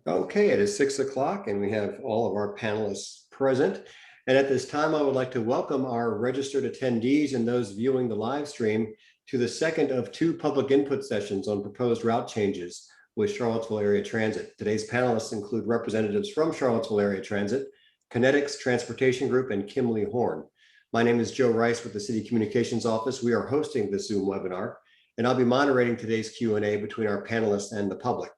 Okay, it is 6 o'clock and we have all of our panelists present. And at this time, I would like to welcome our registered attendees and those viewing the live stream to the second of two public input sessions on proposed route changes with Charlottesville Area Transit. Today's panelists include representatives from Charlottesville Area Transit, Kinetics Transportation Group, and Kimley Horn. My name is Joe Rice with the City Communications Office. We are hosting this Zoom webinar, and I'll be moderating today's Q&A between our panelists and the public.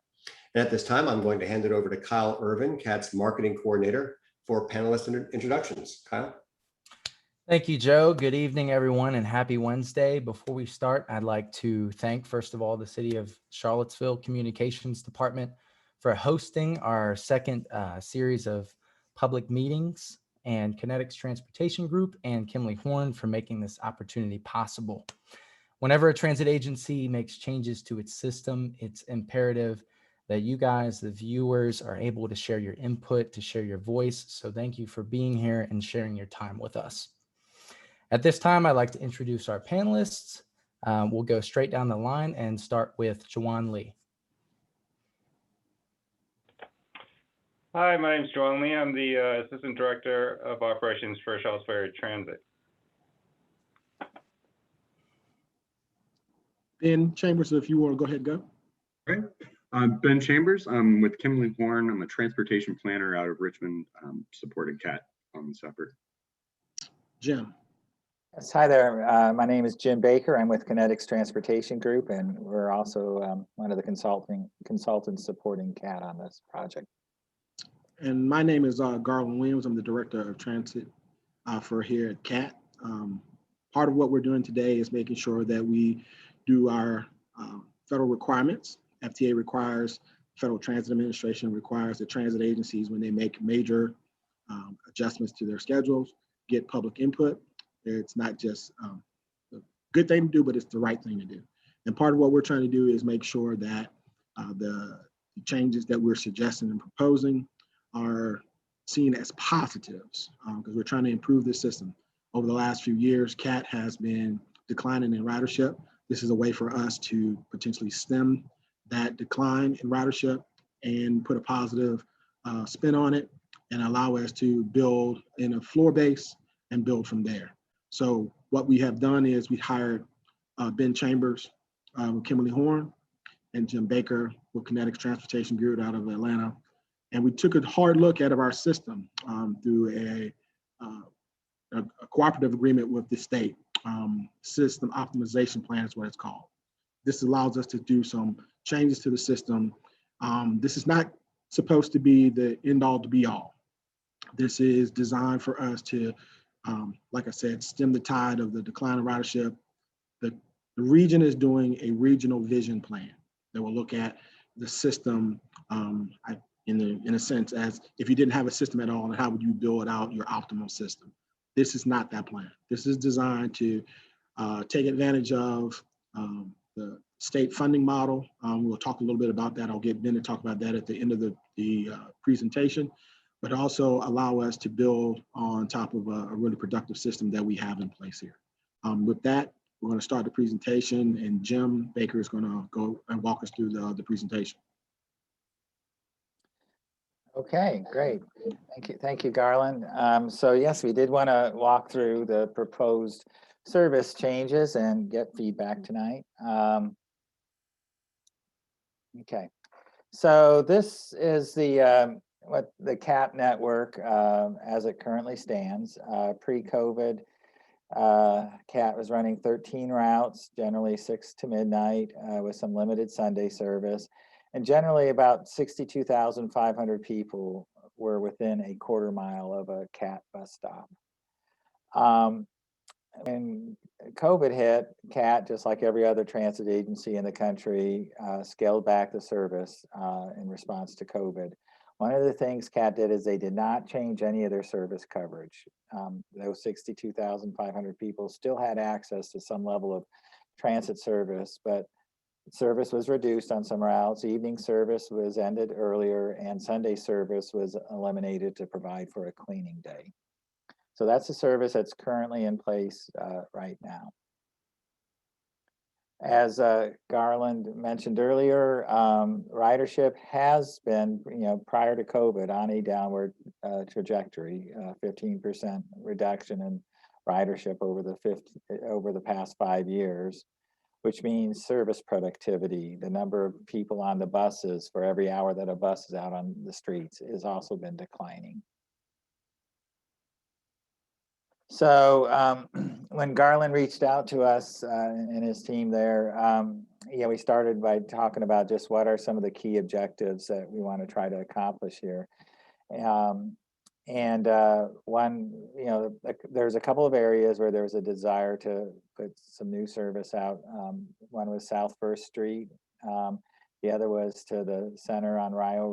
And at this time, I'm going to hand it over to Kyle Irvin, CAT's marketing coordinator, for panelist introductions. Kyle. Thank you, Joe. Good evening, everyone, and happy Wednesday. Before we start, I'd like to thank, first of all, the City of Charlottesville Communications Department for hosting our second series of public meetings, and Kinetics Transportation Group and Kimley Horn for making this opportunity possible. Whenever a transit agency makes changes to its system, it's imperative that you guys, the viewers, are able to share your input, to share your voice. So thank you for being here and sharing your time with us. At this time, I'd like to introduce our panelists. We'll go straight down the line and start with Jawan Lee. Hi, my name is Jawan Lee. I'm the Assistant Director of Operations for Charlottesville Area Transit. Ben Chambers, if you want to go ahead and go. All right. I'm Ben Chambers. I'm with Kimley Horn. I'm a transportation planner out of Richmond, supporting CAT on this effort. Jim. Yes, hi there. My name is Jim Baker. I'm with Kinetics Transportation Group, and we're also one of the consultants supporting CAT on this project. And my name is Garland Williams. I'm the Director of Transit for here at CAT. Part of what we're doing today is making sure that we do our federal requirements. FTA requires, Federal Transit Administration requires the transit agencies, when they make major adjustments to their schedules, get public input. It's not just a good thing to do, but it's the right thing to do. And part of what we're trying to do is make sure that the changes that we're suggesting and proposing are seen as positives, because we're trying to improve this system. Over the last few years, CAT has been declining in ridership. This is a way for us to potentially stem that decline in ridership and put a positive spin on it and allow us to build in a floor base and build from there. So what we have done is we hired Ben Chambers with Kimley Horn and Jim Baker with Kinetics Transportation Group out of Atlanta. And we took a hard look at our system through a cooperative agreement with the state. System optimization plan is what it's called. This allows us to do some changes to the system. This is not supposed to be the end all to be all. This is designed for us to, like I said, stem the tide of the decline of ridership. The region is doing a regional vision plan that will look at the system in a sense as if you didn't have a system at all, and how would you build out your optimal system. This is not that plan. This is designed to take advantage of the state funding model. We'll talk a little bit about that. I'll get Ben to talk about that at the end of the presentation, but also allow us to build on top of a really productive system that we have in place here. With that, we're going to start the presentation, and Jim Baker is going to go and walk us through the presentation. Okay, great. Thank you, Garland. So yes, we did want to walk through the proposed service changes and get feedback tonight. Okay, so this is the what the CAT network as it currently stands. Pre-COVID, CAT was running 13 routes, generally 6 to midnight, with some limited Sunday service. And generally about 62,500 people were within a quarter mile of a CAT bus stop. When COVID hit, CAT, just like every other transit agency in the country, scaled back the service in response to COVID. One of the things CAT did is they did not change any of their service coverage. Those 62,500 people still had access to some level of transit service, but service was reduced on some routes. Evening service was ended earlier, and Sunday service was eliminated to provide for a cleaning day. So that's the service that's currently in place right now. As Garland mentioned earlier, ridership has been, prior to COVID, on a downward trajectory. 15% reduction in ridership over the past 5 years, which means service productivity. The number of people on the buses for every hour that a bus is out on the streets has also been declining. So when Garland reached out to us and his team there, we started by talking about just what are some of the key objectives that we want to try to accomplish here. One, there's a couple of areas where there's a desire to put some new service out. One was South First Street. The other was to the center on Rio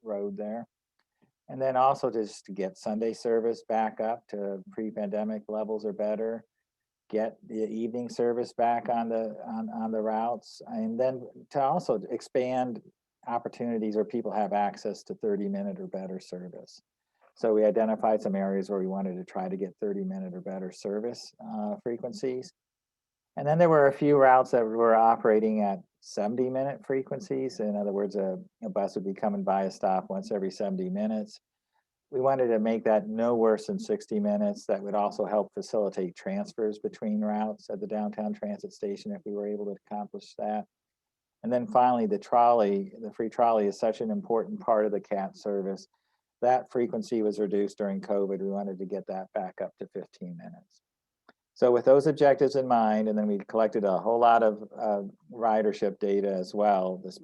Road there. And then also just to get Sunday service back up to pre-pandemic levels or better, get the evening service back on the routes, and then to also expand opportunities where people have access to 30-minute or better service. So we identified some areas where we wanted to try to get 30-minute or better service frequencies. And then there were a few routes that were operating at 70-minute frequencies. In other words, a bus would be coming by a stop once every 70 minutes. We wanted to make that no worse than 60 minutes. That would also help facilitate transfers between routes at the downtown transit station if we were able to accomplish that. And then finally, the free trolley is such an important part of the CAT service. That frequency was reduced during COVID. We wanted to get that back up to 15 minutes. So with those objectives in mind, and then we collected a whole lot of ridership data as well this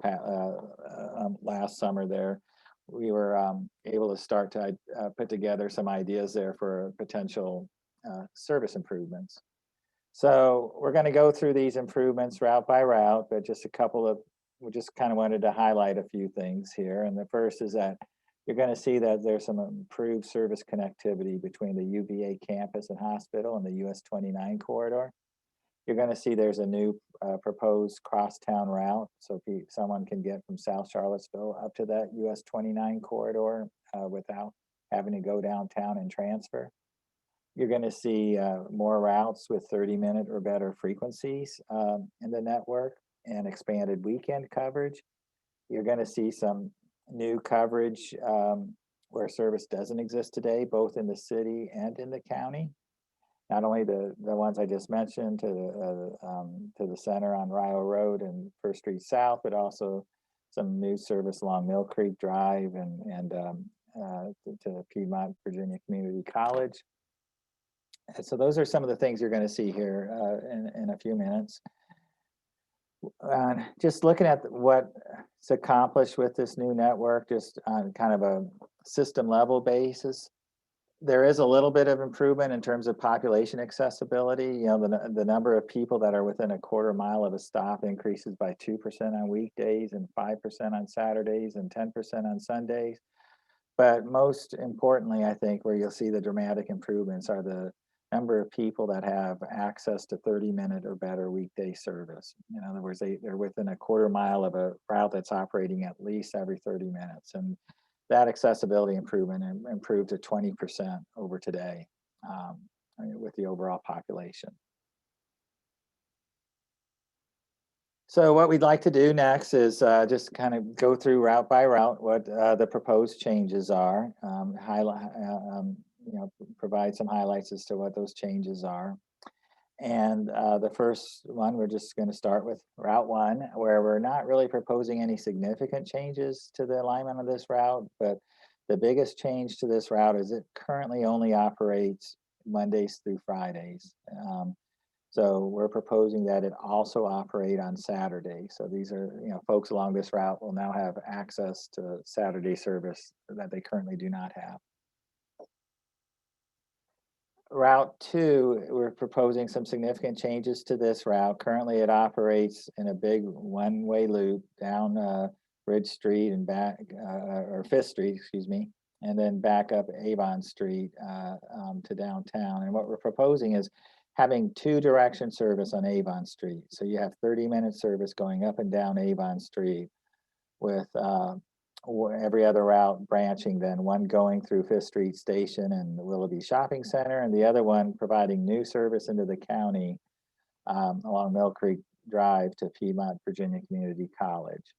last summer there, we were able to start to put together some ideas there for potential service improvements. So we're going to go through these improvements route by route, but we just kind of wanted to highlight a few things here. And the first is that you're going to see that there's some improved service connectivity between the UVA campus and hospital and the US 29 corridor. You're going to see there's a new proposed crosstown route, so someone can get from South Charlottesville up to that US 29 corridor without having to go downtown and transfer. You're going to see more routes with 30-minute or better frequencies in the network and expanded weekend coverage. You're going to see some new coverage where service doesn't exist today, both in the city and in the county. Not only the ones I just mentioned to the center on Rio Road and First Street South, but also some new service along Mill Creek Drive and to Piedmont Virginia Community College. So those are some of the things you're going to see here in a few minutes. Just looking at what's accomplished with this new network, just on kind of a system level basis, there is a little bit of improvement in terms of population accessibility. The number of people that are within a quarter mile of a stop increases by 2% on weekdays and 5% on Saturdays and 10% on Sundays. But most importantly, I think where you'll see the dramatic improvements are the number of people that have access to 30-minute or better weekday service. In other words, they're within a quarter mile of a route that's operating at least every 30 minutes. And that accessibility improvement improved to 20% over today with the overall population. So what we'd like to do next is just kind of go through route by route what the proposed changes are, provide some highlights as to what those changes are. And the first one, we're just going to start with Route 1, where we're not really proposing any significant changes to the alignment of this route, but the biggest change to this route is it currently only operates Mondays through Fridays. So we're proposing that it also operate on Saturday. So these are, folks along this route will now have access to Saturday service that they currently do not have. Route 2, we're proposing some significant changes to this route. Currently, it operates in a big one-way loop down Ridge Street and back, or 5th Street, excuse me, and then back up Avon Street to downtown. And what we're proposing is having 2-direction service on Avon Street. So you have 30-minute service going up and down Avon Street with every other route branching, then one going through 5th Street Station and the Willoughby Shopping Center, and the other one providing new service into the county along Mill Creek drive to Piedmont Virginia Community College.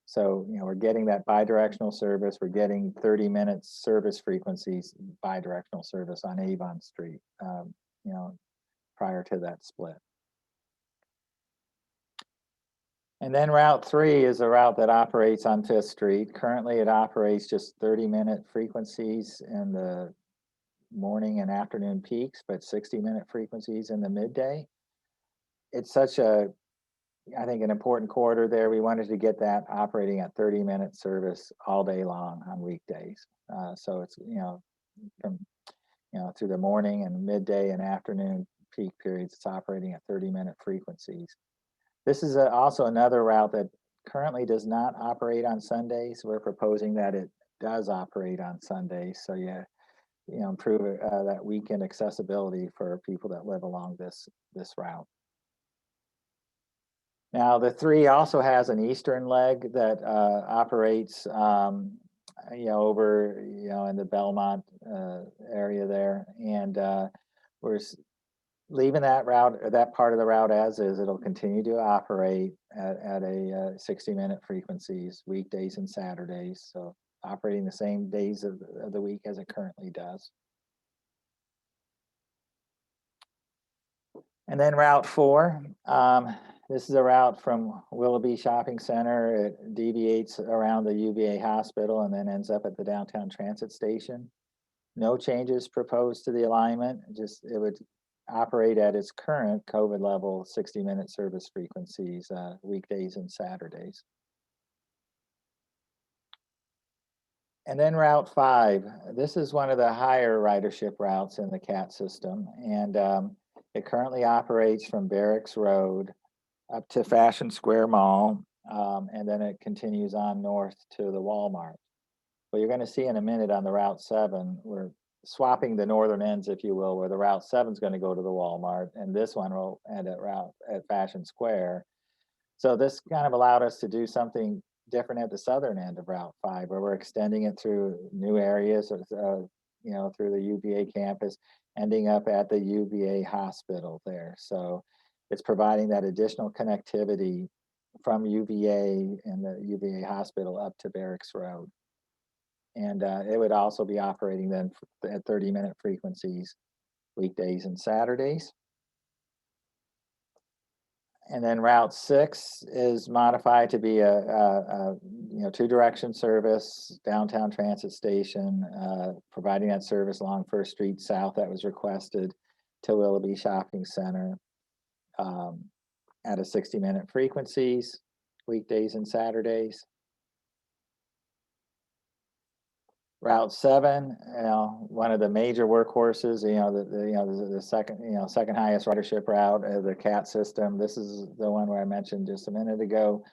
So, we're getting that bidirectional service. We're getting 30-minute service frequencies, bidirectional service on Avon Street, prior to that split. And then Route 3 is a route that operates on 5th Street. Currently, it operates just 30-minute frequencies in the morning and afternoon peaks, but 60-minute frequencies in the midday. It's such a, I think, an important corridor there. We wanted to get that operating at 30-minute service all day long on weekdays. So it's, from, through the morning and midday and afternoon peak periods, it's operating at 30-minute frequencies. This is also another route that currently does not operate on Sundays. We're proposing that it does operate on Sundays. So improve that weekend accessibility for people that live along this route. Now, the 3 also has an eastern leg that operates, over, in the Belmont area there, and we're leaving that route, or that part of the route as is. It'll continue to operate at a 60-minute frequencies, weekdays and Saturdays. So operating the same days of the week as it currently does. And then Route 4. This is a route from Willoughby Shopping Center. It deviates around the UVA hospital and then ends up at the downtown transit station. No changes proposed to the alignment. Just it would operate at its current COVID level 60-minute service frequencies, weekdays and Saturdays. And then Route 5. This is one of the higher ridership routes in the CAT system, and it currently operates from Barracks Road up to Fashion Square Mall, and then it continues on north to the Walmart. Well, you're going to see in a minute on the Route 7, we're swapping the northern ends, if you will, where the Route 7 is going to go to the Walmart, and this one will end at Fashion Square. So this kind of allowed us to do something different at the southern end of Route 5, where we're extending it through new areas, through the UVA campus, ending up at the UVA hospital there. So it's providing that additional connectivity from UVA and the UVA hospital up to Barracks Road. And it would also be operating then at 30-minute frequencies, weekdays and Saturdays. And then Route 6 is modified to be a 2-direction service, downtown transit station, providing that service along 1st Street South that was requested to Willoughby Shopping Center at a 60-minute frequencies, weekdays and Saturdays. Route 7, one of the major workhorses, the second highest ridership route of the CAT system. This is the one where I mentioned just a minute ago.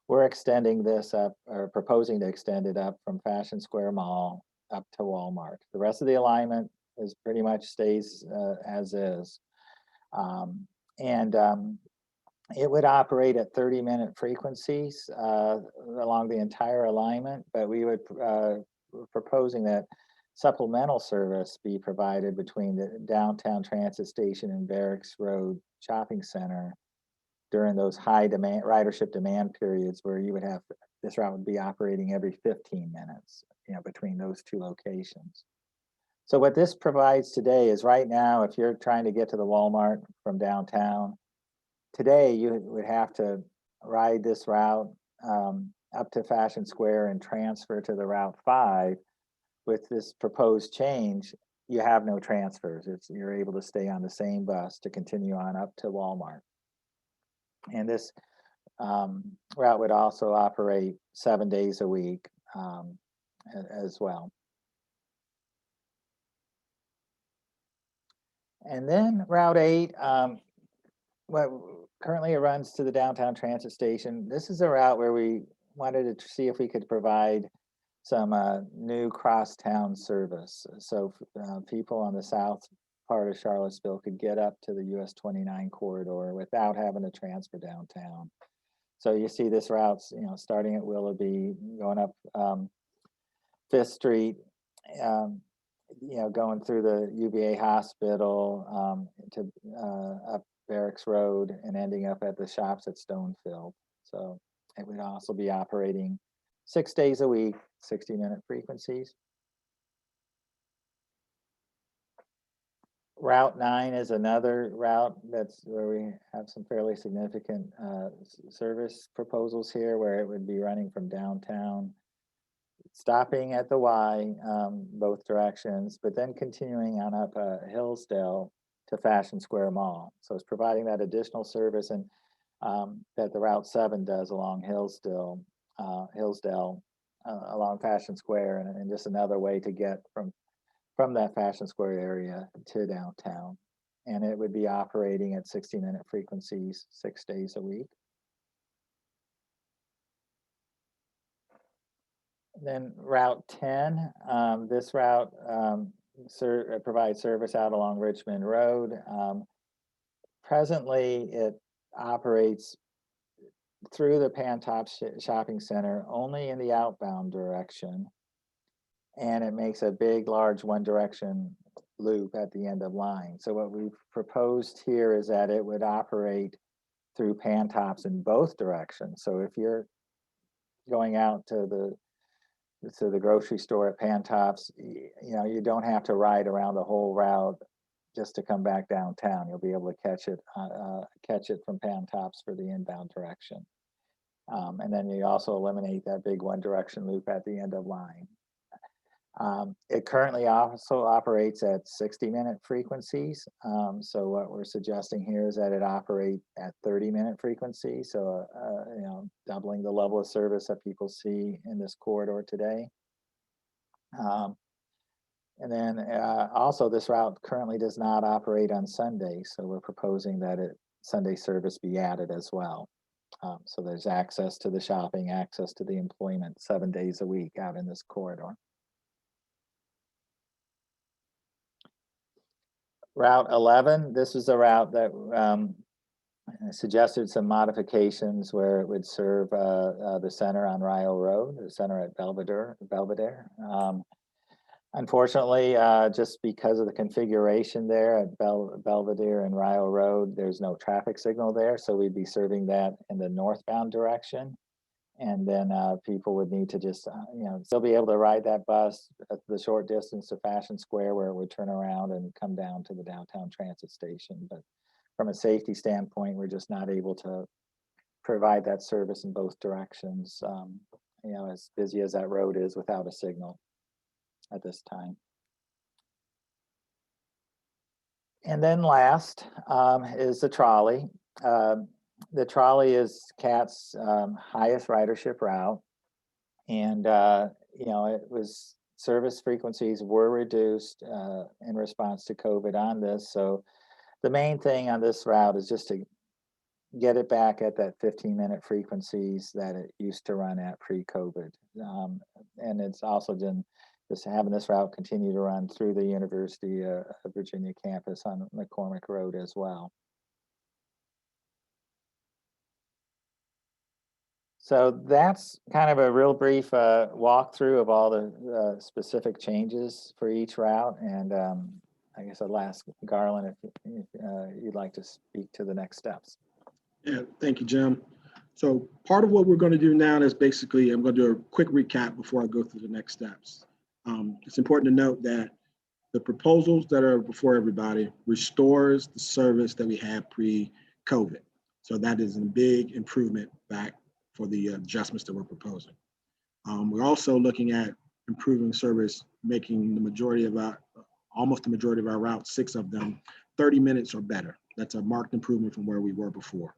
We're extending this up, or proposing to extend it up from Fashion Square Mall up to Walmart. The rest of the alignment is pretty much stays as is. It would operate at 30-minute frequencies along the entire alignment, but we would proposing that supplemental service be provided between the downtown transit station and Barracks Road Shopping Center during those high demand ridership demand periods, where you would have this route would be operating every 15 minutes, between those 2 locations. So what this provides today is, right now, if you're trying to get to the Walmart from downtown, today you would have to ride this route up to Fashion Square and transfer to the Route 5. With this proposed change, you have no transfers. You're able to stay on the same bus to continue on up to Walmart. And this route would also operate 7 days a week as well. And then Route 8, currently it runs to the downtown transit station. This is a route where we wanted to see if we could provide some new crosstown service. So people on the south part of Charlottesville could get up to the US 29 corridor without having to transfer downtown. So you see this route, starting at Willoughby, going up 5th Street, going through the UVA hospital to up Barracks Road and ending up at the shops at Stonefield. So it would also be operating 6 days a week, 60-minute frequencies. Route 9 is another route that's where we have some fairly significant service proposals here, where it would be running from downtown, stopping at the Y, both directions, but then continuing on up Hillsdale to Fashion Square Mall. So it's providing that additional service and that the Route 7 does along Hillsdale along Fashion Square, and just another way to get from that Fashion Square area to downtown. And it would be operating at 60-minute frequencies 6 days a week. Then Route 10, this route provides service out along Richmond Road. Presently, it operates through the Pantops Shopping Center only in the outbound direction. And it makes a big, large one direction loop at the end of line. So what we've proposed here is that it would operate through Pantops in both directions. So if you're going out to the grocery store at Pantops, you don't have to ride around the whole route just to come back downtown. You'll be able to catch it from Pantops for the inbound direction. And then you also eliminate that big one direction loop at the end of line. It currently also operates at 60-minute frequencies. So what we're suggesting here is that it operate at 30-minute frequencies. So, doubling the level of service that people see in this corridor today. And then also this route currently does not operate on Sundays. So we're proposing that Sunday service be added as well. So there's access to the shopping, access to the employment 7 days a week out in this corridor. Route 11, this is a route that suggested some modifications where it would serve the center on Ryle Road, the center at Belvedere. Unfortunately, just because of the configuration there at Belvedere and Ryle Road, there's no traffic signal there. So we'd be serving that in the northbound direction. And then people would need to just, still be able to ride that bus at the short distance to Fashion Square, where it would turn around and come down to the downtown transit station. But from a safety standpoint, we're just not able to provide that service in both directions, as busy as that road is without a signal at this time. And then last is the trolley. The trolley is CAT's highest ridership route, and it was service frequencies were reduced in response to COVID on this. So the main thing on this route is just to get it back at that 15-minute frequencies that it used to run at pre-COVID, and it's also been just having this route continue to run through the University of Virginia campus on McCormick Road as well. So that's kind of a real brief walkthrough of all the specific changes for each route. And I guess I'll ask Garland if you'd like to speak to the next steps. Yeah, thank you, Jim. So part of what we're going to do now is basically, I'm going to do a quick recap before I go through the next steps. It's important to note that the proposals that are before everybody restores the service that we had pre-COVID. So that is a big improvement back for the adjustments that we're proposing. We're also looking at improving service, making almost the majority of our routes, 6 of them, 30 minutes or better. That's a marked improvement from where we were before.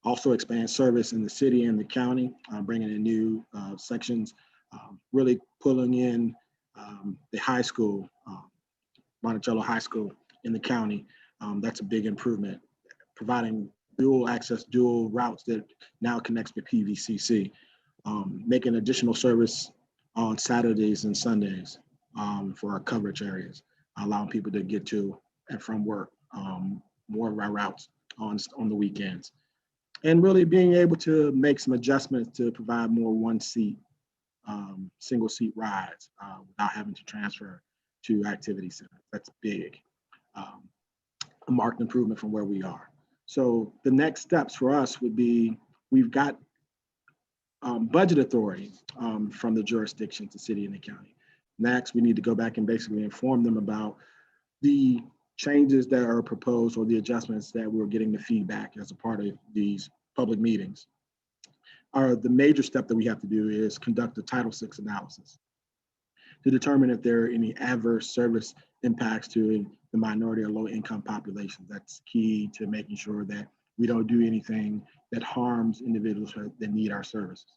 Also expand service in the city and the county, bringing in new sections, really pulling in the high school, Monticello High School in the county. That's a big improvement, providing dual access, dual routes that now connects with PVCC, making additional service on Saturdays and Sundays for our coverage areas, allowing people to get to and from work, more of our routes on the weekends, and really being able to make some adjustments to provide more one-seat, single-seat rides without having to transfer to activity centers. That's big, a marked improvement from where we are. So the next steps for us would be, we've got budget authority from the jurisdictions, the city and the county. Next, we need to go back and basically inform them about the changes that are proposed or the adjustments that we're getting the feedback as a part of these public meetings. The major step that we have to do is conduct a Title VI analysis to determine if there are any adverse service impacts to the minority or low income population. That's key to making sure that we don't do anything that harms individuals that need our services.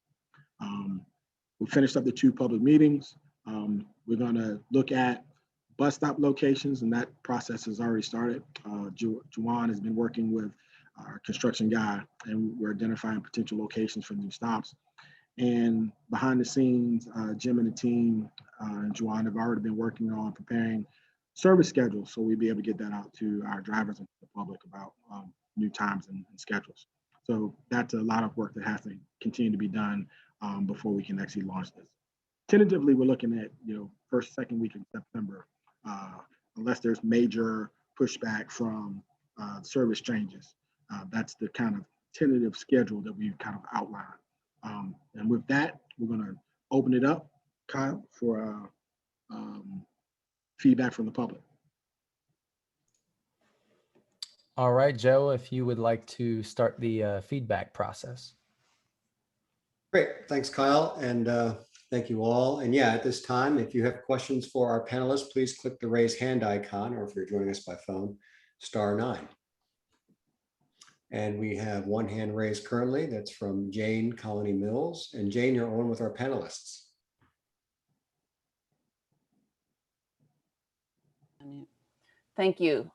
We finished up the 2 public meetings. We're gonna look at bus stop locations, and that process has already started. Juwan has been working with our construction guy, and we're identifying potential locations for new stops. And behind the scenes, Jim and the team and Juwan have already been working on preparing service schedules, so we'll be able to get that out to our drivers and the public about new times and schedules. So that's a lot of work that has to continue to be done before we can actually launch this. Tentatively, we're looking at first, second week in September, unless there's major pushback from service changes. That's the kind of tentative schedule that we've kind of outlined. And with that, we're going to open it up, Kyle, for feedback from the public. All right, Joe, if you would like to start the feedback process. Great, thanks, Kyle, and thank you all. And yeah, at this time, if you have questions for our panelists, please click the raise hand icon, or if you're joining us by phone, *9. And we have one hand raised currently. That's from Jane Colony Mills. And Jane, you're on with our panelists. Thank you.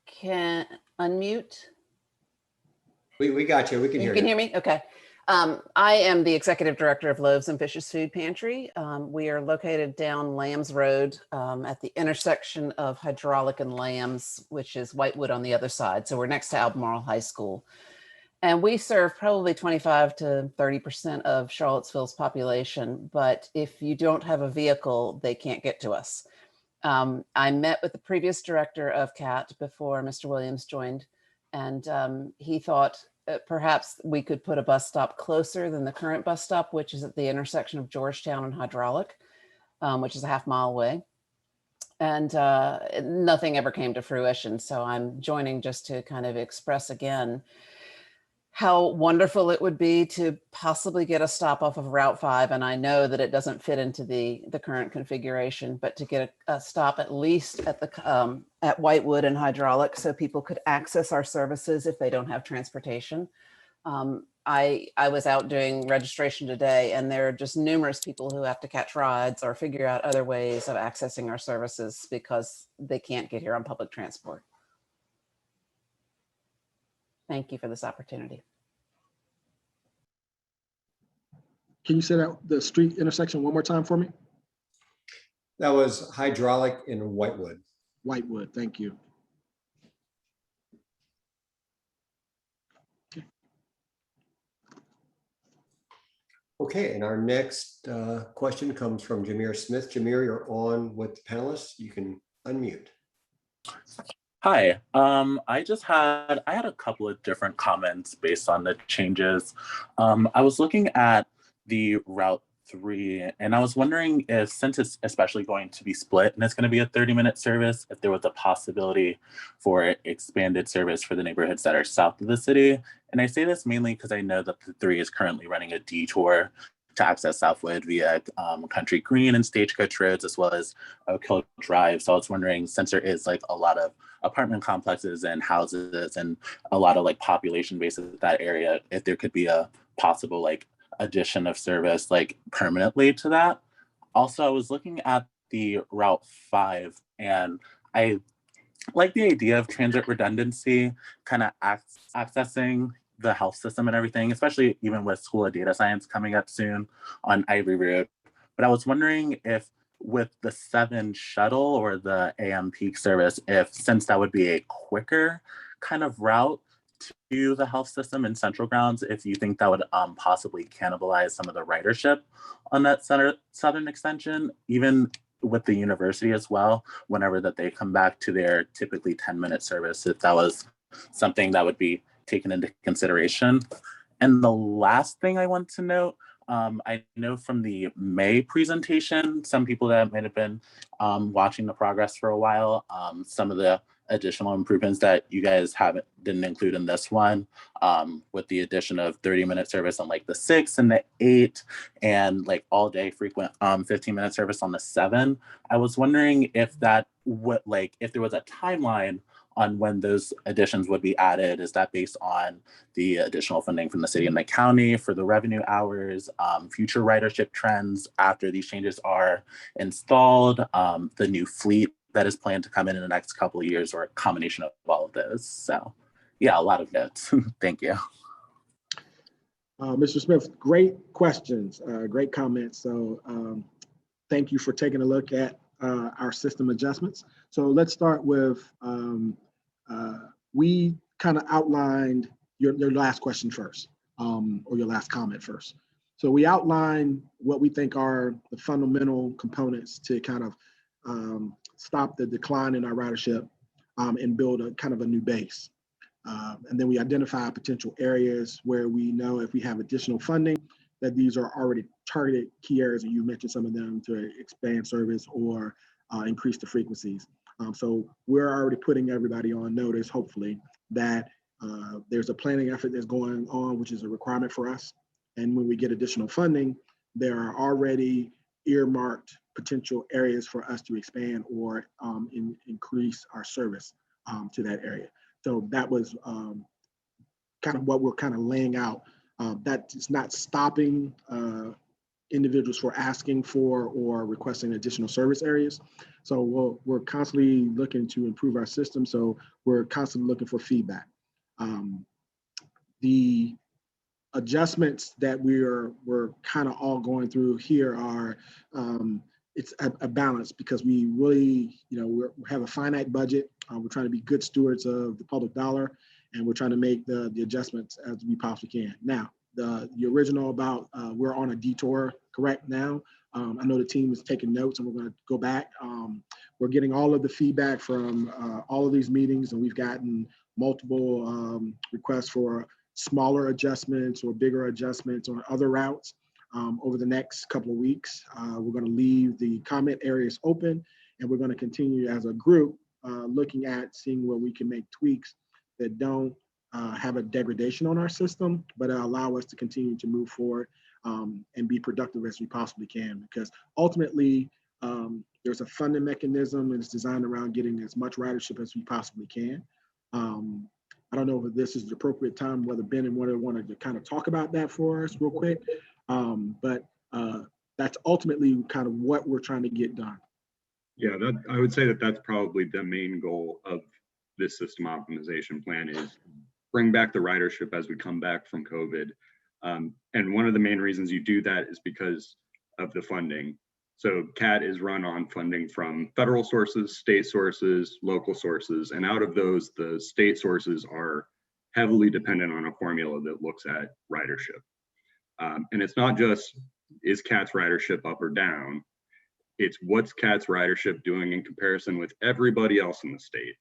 Can unmute? We got you. We can hear you. You can hear me? Okay. I am the executive director of Loaves and Fishes Food Pantry. We are located down Lambs Road at the intersection of Hydraulic and Lambs, which is Whitewood on the other side. So we're next to Albemarle High School. And we serve probably 25 to 30% of Charlottesville's population. But if you don't have a vehicle, they can't get to us. I met with the previous director of CAT before Mr. Williams joined, and he thought perhaps we could put a bus stop closer than the current bus stop, which is at the intersection of Georgetown and Hydraulic, which is a half-mile away. And nothing ever came to fruition. So I'm joining just to kind of express again how wonderful it would be to possibly get a stop off of Route 5. And I know that it doesn't fit into the current configuration, but to get a stop at least at the at Whitewood and Hydraulic, so people could access our services if they don't have transportation. I was out doing registration today, and there are just numerous people who have to catch rides or figure out other ways of accessing our services because they can't get here on public transport. Thank you for this opportunity. Can you say that the street intersection one more time for me? That was Hydraulic in Whitewood. Whitewood, thank you. Okay, and our next question comes from Jameer Smith. Jameer, you're on with the panelists. You can unmute. Hi, I had a couple of different comments based on the changes. I was looking at the Route 3, and I was wondering if, since it's especially going to be split and it's going to be a 30-minute service, if there was a possibility for expanded service for the neighborhoods that are south of the city. And I say this mainly because I know that the 3 is currently running a detour to access Southwood via Country Green and Stagecoach Roads, as well as Oak Hill Drive. So I was wondering, since there is like a lot of apartment complexes and houses and a lot of like population bases in that area, if there could be a possible like addition of service like permanently to that. Also, I was looking at the Route 5, and I like the idea of transit redundancy, kind of accessing the health system and everything, especially even with School of Data Science coming up soon on Ivy Road. But I was wondering if with the 7 shuttle or the AM peak service, since that would be a quicker kind of route to the health system and Central Grounds, if you think that would possibly cannibalize some of the ridership on that southern extension, even with the university as well, whenever that they come back to their typically 10-minute service, if that was something that would be taken into consideration. And the last thing I want to note, I know from the May presentation, some people that might have been watching the progress for a while, some of the additional improvements that you guys didn't include in this one, with the addition of 30-minute service on like the 6 and the 8, and like all day frequent 15-minute service on the 7. I was wondering if that would, like, if there was a timeline on when those additions would be added. Is that based on the additional funding from the city and the county for the revenue hours, future ridership trends after these changes are installed, the new fleet that is planned to come in the next couple of years, or a combination of all of those? So yeah, a lot of notes. Thank you. Mr. Smith, great questions, great comments. So thank you for taking a look at our system adjustments. So let's start with, we kind of outlined your last question first, or your last comment first. So we outlined what we think are the fundamental components to kind of stop the decline in our ridership and build a kind of a new base. And then we identify potential areas where we know if we have additional funding, that these are already targeted key areas, and you mentioned some of them, to expand service or increase the frequencies. So we're already putting everybody on notice, hopefully, that there's a planning effort that's going on, which is a requirement for us. And when we get additional funding, there are already earmarked potential areas for us to expand or increase our service to that area. So that was kind of what we're kind of laying out. That is not stopping individuals for asking for or requesting additional service areas. So we're constantly looking to improve our system. So we're constantly looking for feedback. The adjustments that we're kind of all going through here are, it's a balance, because we really, we have a finite budget. We're trying to be good stewards of the public dollar, and we're trying to make the adjustments as we possibly can. Now, the original about we're on a detour correct now. I know the team is taking notes, and we're going to go back. We're getting all of the feedback from all of these meetings, and we've gotten multiple requests for smaller adjustments or bigger adjustments on other routes. Over the next couple of weeks, we're going to leave the comment areas open, and we're going to continue as a group looking at seeing where we can make tweaks that don't have a degradation on our system, but allow us to continue to move forward and be productive as we possibly can. Because ultimately, there's a funding mechanism, and it's designed around getting as much ridership as we possibly can. I don't know if this is the appropriate time, whether Ben and Wanda wanted to kind of talk about that for us real quick, but that's ultimately kind of what we're trying to get done. Yeah, I would say that that's probably the main goal of this system optimization plan, is bring back the ridership as we come back from COVID. And one of the main reasons you do that is because of the funding. So CAT is run on funding from federal sources, state sources, local sources, and out of those, the state sources are heavily dependent on a formula that looks at ridership. And it's not just, is CAT's ridership up or down? It's what's CAT's ridership doing in comparison with everybody else in the state.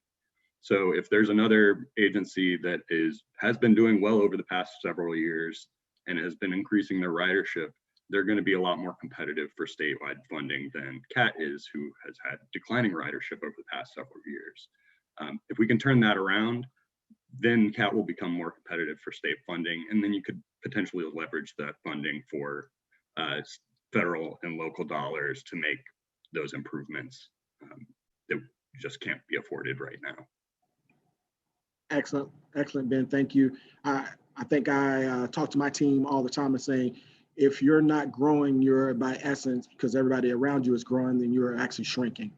So if there's another agency that has been doing well over the past several years and has been increasing their ridership, they're going to be a lot more competitive for statewide funding than CAT is, who has had declining ridership over the past several years. If we can turn that around, then CAT will become more competitive for state funding, and then you could potentially leverage that funding for federal and local dollars to make those improvements that just can't be afforded right now. Excellent, excellent, Ben. Thank you. I think I talk to my team all the time and saying, if you're not growing, you're by essence, because everybody around you is growing, then you're actually shrinking.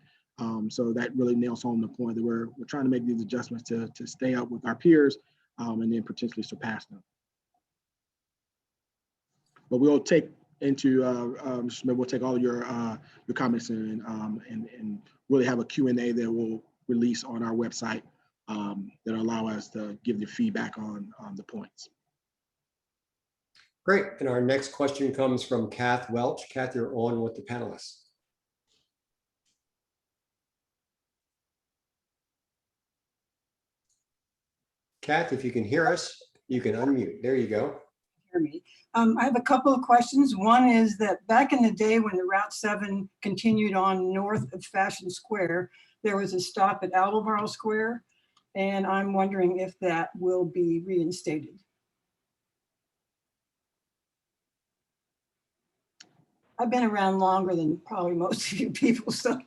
So that really nails home the point that we're trying to make these adjustments to stay up with our peers and then potentially surpass them. But we'll take into we'll take all your comments and really have a Q&A that we'll release on our website that allow us to give you feedback on the points. Great. And our next question comes from Cathie Welch. Cathie, you're on with the panelists. Kath, if you can hear us, you can unmute. There you go. Hear me. I have a couple of questions. One is that back in the day when the Route 7 continued on north of Fashion Square, there was a stop at Albemarle Square, and I'm wondering if that will be reinstated. I've been around longer than probably most of you people, so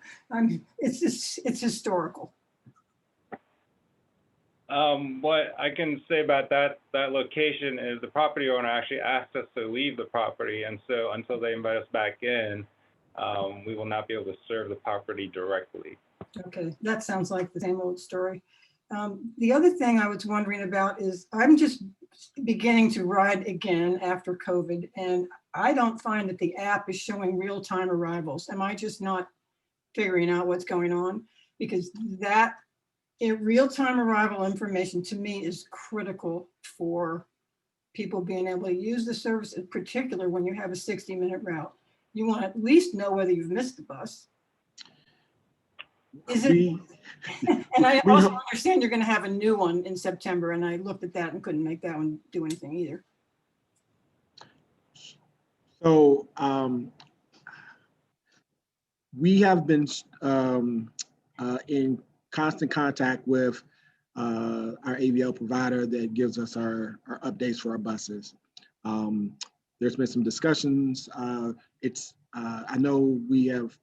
it's historical. What I can say about that location is the property owner actually asked us to leave the property, and so until they invite us back in, we will not be able to serve the property directly. Okay, that sounds like the same old story. The other thing I was wondering about is I'm just beginning to ride again after COVID, and I don't find that the app is showing real-time arrivals. Am I just not figuring out what's going on? Because that real-time arrival information to me is critical for people being able to use the service, in particular when you have a 60-minute route. You want to at least know whether you've missed the bus. Is it? And I also understand you're going to have a new one in September, and I looked at that and couldn't make that one do anything either. So we have been in constant contact with our AVL provider that gives us our updates for our buses. There's been some discussions. I know we have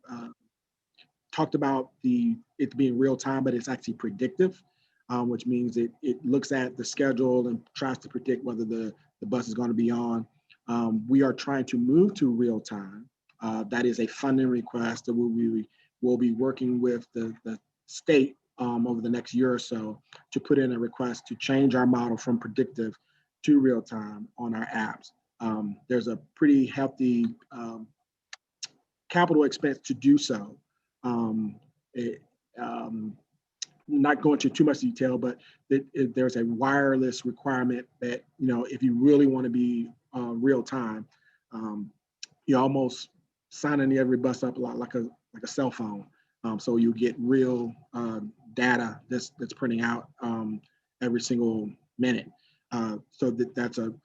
talked about it being real time, but it's actually predictive, which means it looks at the schedule and tries to predict whether the bus is going to be on. We are trying to move to real time. That is a funding request that we'll be working with the state over the next year or so to put in a request to change our model from predictive to real time on our apps. There's a pretty hefty capital expense to do so. Not going into too much detail, but there's a wireless requirement that, if you really want to be real time, you almost signing every bus up a lot like a cell phone. So you get real data that's printing out every single minute. So that's an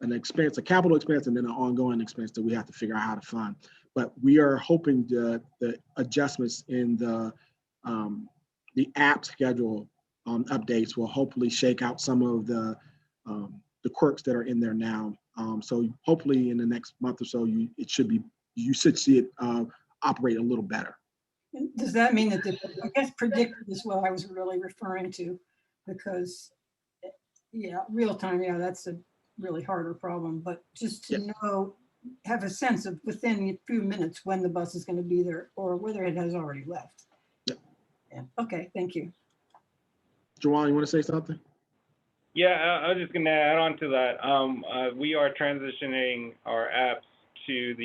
expense, a capital expense, and then an ongoing expense that we have to figure out how to fund. But we are hoping the adjustments in the app schedule updates will hopefully shake out some of the quirks that are in there now. So hopefully in the next month or so, you should see it operate a little better. Does that mean that I guess predictive is what I was really referring to, because real time, that's a really harder problem, but just to know, have a sense of within a few minutes when the bus is going to be there or whether it has already left. Yeah. Okay, thank you. Jawan, you want to say something? Yeah, I was just going to add on to that. We are transitioning our apps to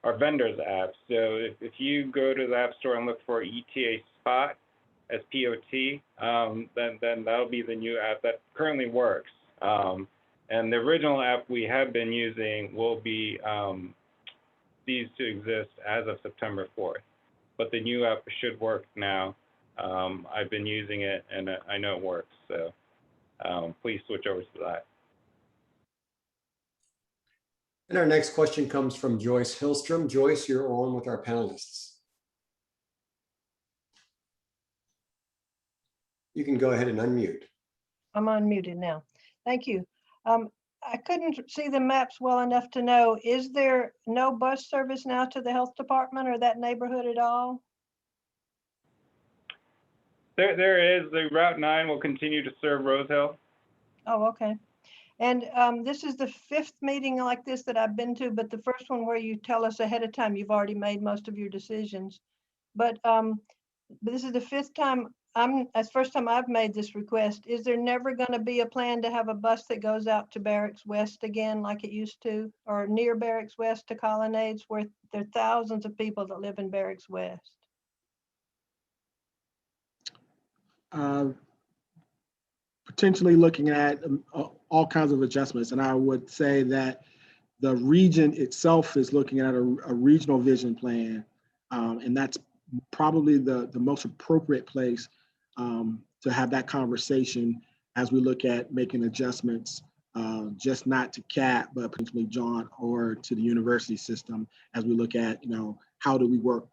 our vendors apps. So if you go to the App Store and look for ETA Spot, S-P-O-T, then that'll be the new app that currently works. And the original app we have been using will be ceased to exist as of September 4th. But the new app should work now. I've been using it and I know it works. So please switch over to that. And our next question comes from Joyce Hilstrom. Joyce, you're on with our panelists. You can go ahead and unmute. I'm unmuted now. Thank you. I couldn't see the maps well enough to know, is there no bus service now to the health department or that neighborhood at all? There is. The Route 9 will continue to serve Rose Hill. Oh, okay. And this is the 5th meeting like this that I've been to, but the first one where you tell us ahead of time you've already made most of your decisions. But this is the 5th time that's the first time I've made this request. Is there never going to be a plan to have a bus that goes out to Barracks West again like it used to, or near Barracks West to Colonnades, where there are thousands of people that live in Barracks West? Potentially looking at all kinds of adjustments. And I would say that the region itself is looking at a regional vision plan. And that's probably the most appropriate place to have that conversation as we look at making adjustments, just not to CAT, but potentially John or to the university system as we look at, how do we work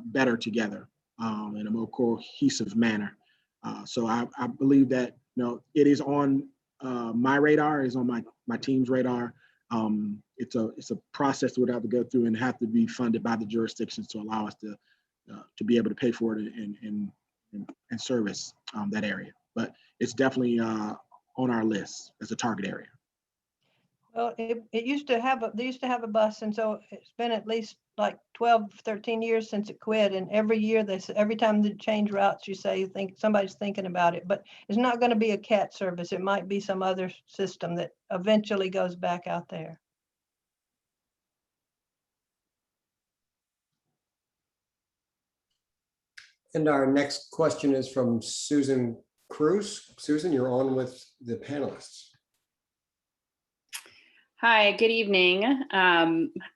better together in a more cohesive manner. So I believe that, it is on my radar, is on my team's radar. It's a process that would have to go through and have to be funded by the jurisdictions to allow us to be able to pay for it and service that area. But it's definitely on our list as a target area. Well, it used to have they used to have a bus, and so it's been at least like 12, 13 years since it quit. And every year every time they change routes, you say you think somebody's thinking about it, but it's not going to be a CAT service. It might be some other system that eventually goes back out there. And our next question is from Susan Cruz. Susan, you're on with the panelists. Hi, good evening.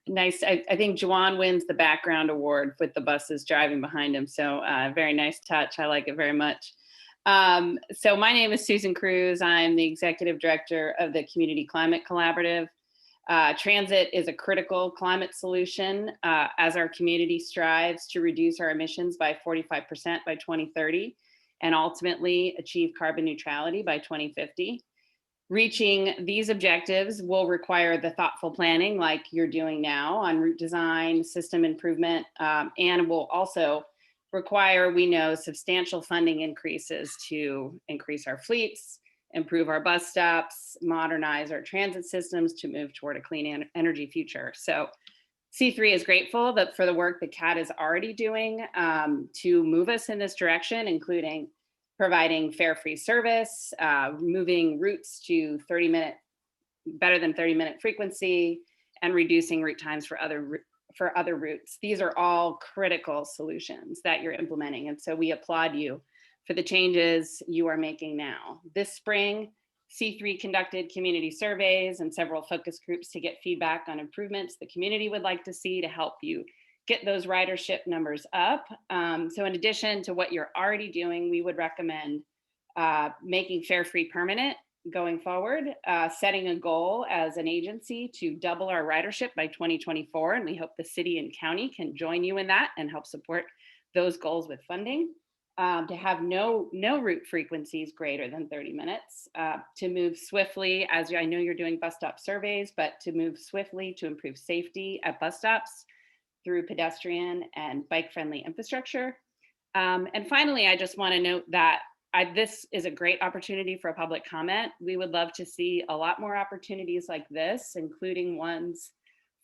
Nice. I think Juwan wins the background award with the buses driving behind him. So very nice touch. I like it very much. So my name is Susan Cruz. I'm the executive director of the Community Climate Collaborative. Transit is a critical climate solution as our community strives to reduce our emissions by 45% by 2030 and ultimately achieve carbon neutrality by 2050. Reaching these objectives will require the thoughtful planning like you're doing now on route design, system improvement, and will also require, we know, substantial funding increases to increase our fleets, improve our bus stops, modernize our transit systems to move toward a clean energy future. So C3 is grateful for the work that CAT is already doing to move us in this direction, including providing fare free service, moving routes to better than 30-minute frequency, and reducing route times for other routes. These are all critical solutions that you're implementing. And so we applaud you for the changes you are making now. This spring, C3 conducted community surveys and several focus groups to get feedback on improvements the community would like to see to help you get those ridership numbers up. So in addition to what you're already doing, we would recommend making fare free permanent going forward, setting a goal as an agency to double our ridership by 2024. And we hope the city and county can join you in that and help support those goals with funding. To have no route frequencies greater than 30 minutes, to move swiftly, as I know you're doing bus stop surveys, but to move swiftly to improve safety at bus stops through pedestrian and bike-friendly infrastructure. And finally, I just want to note that this is a great opportunity for a public comment. We would love to see a lot more opportunities like this, including ones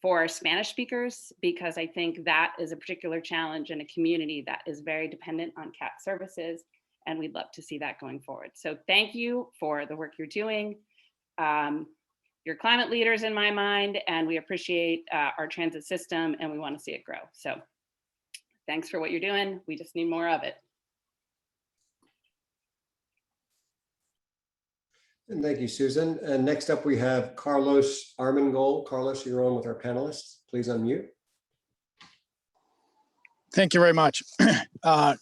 for Spanish speakers, because I think that is a particular challenge in a community that is very dependent on CAT services, and we'd love to see that going forward. So thank you for the work you're doing. You're climate leaders in my mind, and we appreciate our transit system, and we want to see it grow. So thanks for what you're doing. We just need more of it. And thank you, Susan. And next up, we have Carlos Armen. Carlos, you're on with our panelists. Please unmute. Thank you very much. I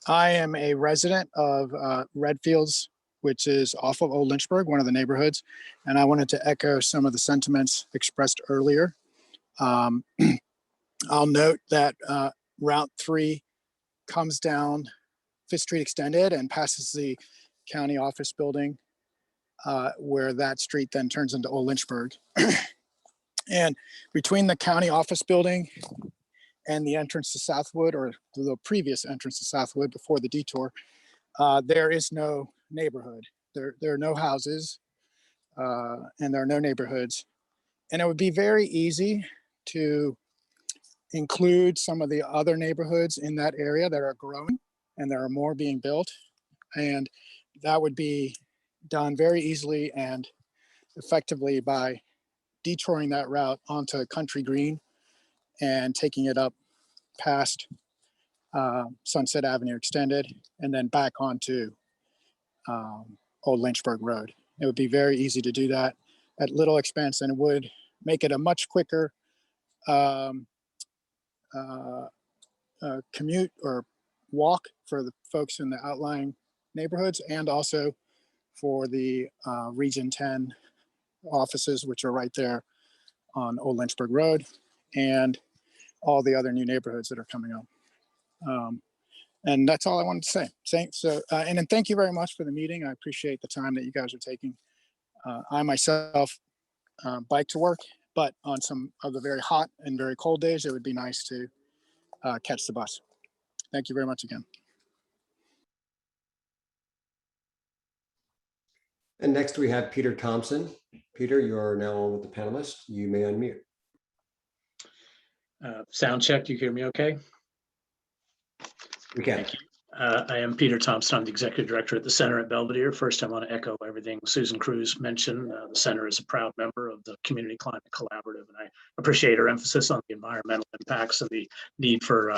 am a resident of Redfields, which is off of Old Lynchburg, one of the neighborhoods. And I wanted to echo some of the sentiments expressed earlier. I'll note that Route 3 comes down 5th Street Extended and passes the county office building, where that street then turns into Old Lynchburg. And between the county office building and the entrance to Southwood, or the previous entrance to Southwood before the detour, there is no neighborhood. There are no houses, and there are no neighborhoods. And it would be very easy to include some of the other neighborhoods in that area that are growing, and there are more being built. And that would be done very easily and effectively by detouring that route onto Country Green and taking it up past Sunset Avenue Extended and then back onto Old Lynchburg Road. It would be very easy to do that at little expense, and it would make it a much quicker commute or walk for the folks in the outlying neighborhoods and also for the Region 10 offices, which are right there on Old Lynchburg Road, and all the other new neighborhoods that are coming up. And that's all I wanted to say. And then thank you very much for the meeting. I appreciate the time that you guys are taking. I myself bike to work, but on some of the very hot and very cold days, it would be nice to catch the bus. Thank you very much again. And next we have Peter Thompson. Peter, you are now on with the panelists. You may unmute. Sound check, you hear me okay? We can. Thank you. I am Peter Thompson. I'm the Executive Director at the Center at Belvedere. First, I want to echo everything Susan Cruz mentioned. The Center is a proud member of the Community Climate Collaborative, and I appreciate her emphasis on the environmental impacts and the need for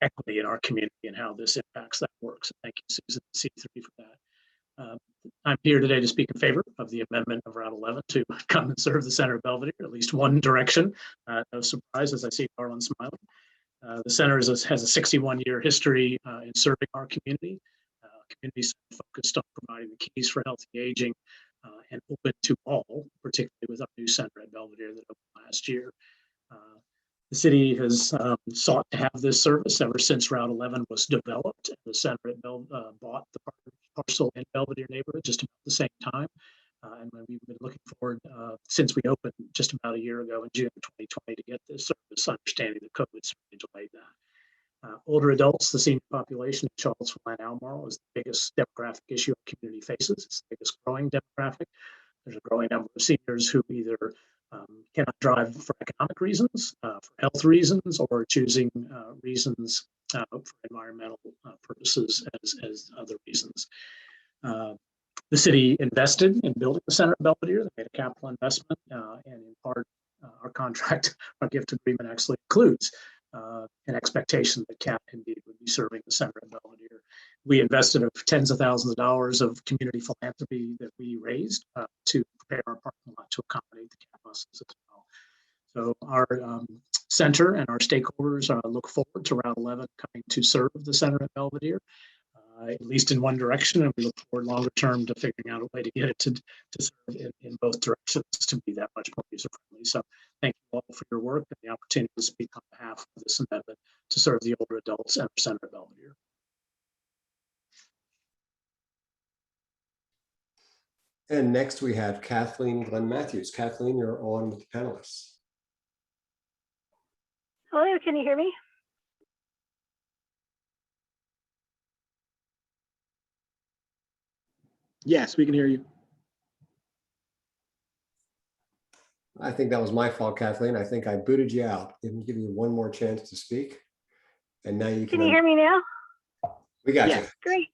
equity in our community and how this impacts that work. So thank you, Susan and C3 for that. I'm here today to speak in favor of the amendment of Route 11 to come and serve the Center of Belvedere, at least one direction. No surprise as I see Garland smiling. The center has a 61-year history in serving our community. Communities focused on providing the keys for healthy aging and open to all, particularly with our new center at Belvedere that opened last year. The city has sought to have this service ever since Route 11 was developed. The center at bought the parcel in Belvedere neighborhood just about the same time. And we've been looking forward since we opened just about a year ago in June of 2020 to get this service, understanding that COVID certainly delayed that. Older adults, the senior population in Charlottesville and Albemarle is the biggest demographic issue our community faces. It's the biggest growing demographic. There's a growing number of seniors who either cannot drive for economic reasons, for health reasons, or choosing reasons for environmental purposes as other reasons. The city invested in building the Center at Belvedere. They made a capital investment, and in part, our contract, our gift agreement actually includes an expectation that CAT indeed would be serving the Center at Belvedere. We invested tens of thousands of dollars of community philanthropy that we raised to prepare our parking lot to accommodate the CAT buses as well. So our center and our stakeholders look forward to Route 11 coming to serve the Center at Belvedere. At least in one direction, and we look forward longer term to figuring out a way to get it to serve in both directions to be that much more user friendly. So thank you all for your work and the opportunity to speak on behalf of this amendment to serve the older adults and Center at Belvedere. And next we have Kathleen Glenn Matthews. Kathleen, you're on with the panelists. Hello, can you hear me? Yes, we can hear you. I think that was my fault, Kathleen. I think I booted you out. Didn't give you one more chance to speak. And now you can. Can you hear me now? We got you. Great.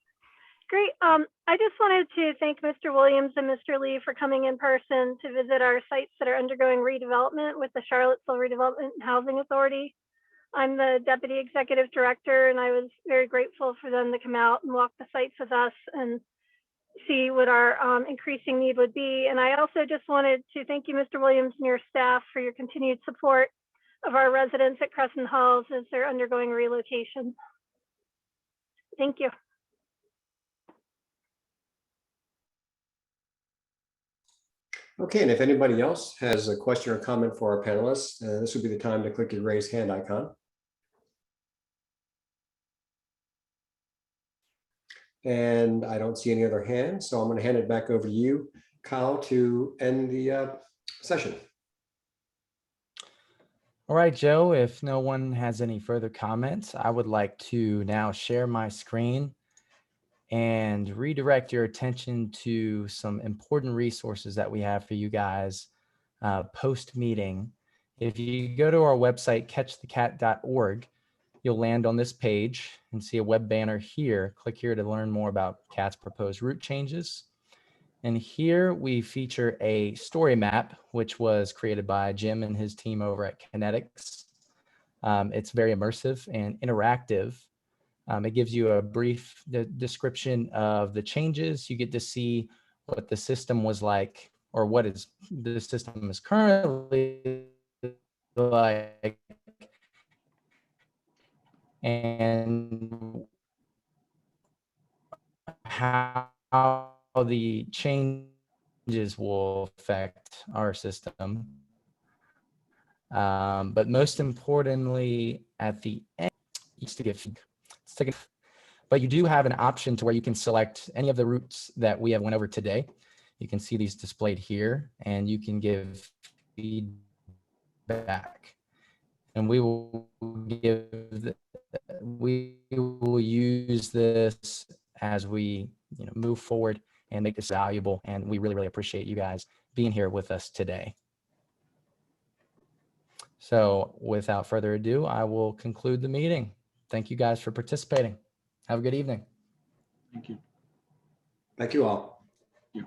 Great. I just wanted to thank Mr. Williams and Mr. Lee for coming in person to visit our sites that are undergoing redevelopment with the Charlottesville Redevelopment and Housing Authority. I'm the Deputy Executive Director, and I was very grateful for them to come out and walk the sites with us and see what our increasing need would be. And I also just wanted to thank you, Mr. Williams, and your staff for your continued support of our residents at Crescent Halls as they're undergoing relocation. Thank you. Okay, and if anybody else has a question or comment for our panelists, this would be the time to click your raise hand icon. And I don't see any other hands, so I'm going to hand it back over to you, Kyle, to end the session. All right, Joe, if no one has any further comments, I would like to now share my screen and redirect your attention to some important resources that we have for you guys post-meeting. If you go to our website, catchthecat.org, you'll land on this page and see a web banner here. Click here to learn more about CAT's proposed route changes. And here we feature a story map, which was created by Jim and his team over at Kinetics. It's very immersive and interactive. It gives you a brief description of the changes. You get to see what the system was like, or what is the system is currently like, and how the changes will affect our system. But most importantly, at the end, but you do have an option to where you can select any of the routes that we have went over today. You can see these displayed here, and you can give feedback. And we will use this as we move forward and make this valuable. And we really, really appreciate you guys being here with us today. So without further ado, I will conclude the meeting. Thank you guys for participating. Have a good evening. Thank you. Thank you all. Yeah.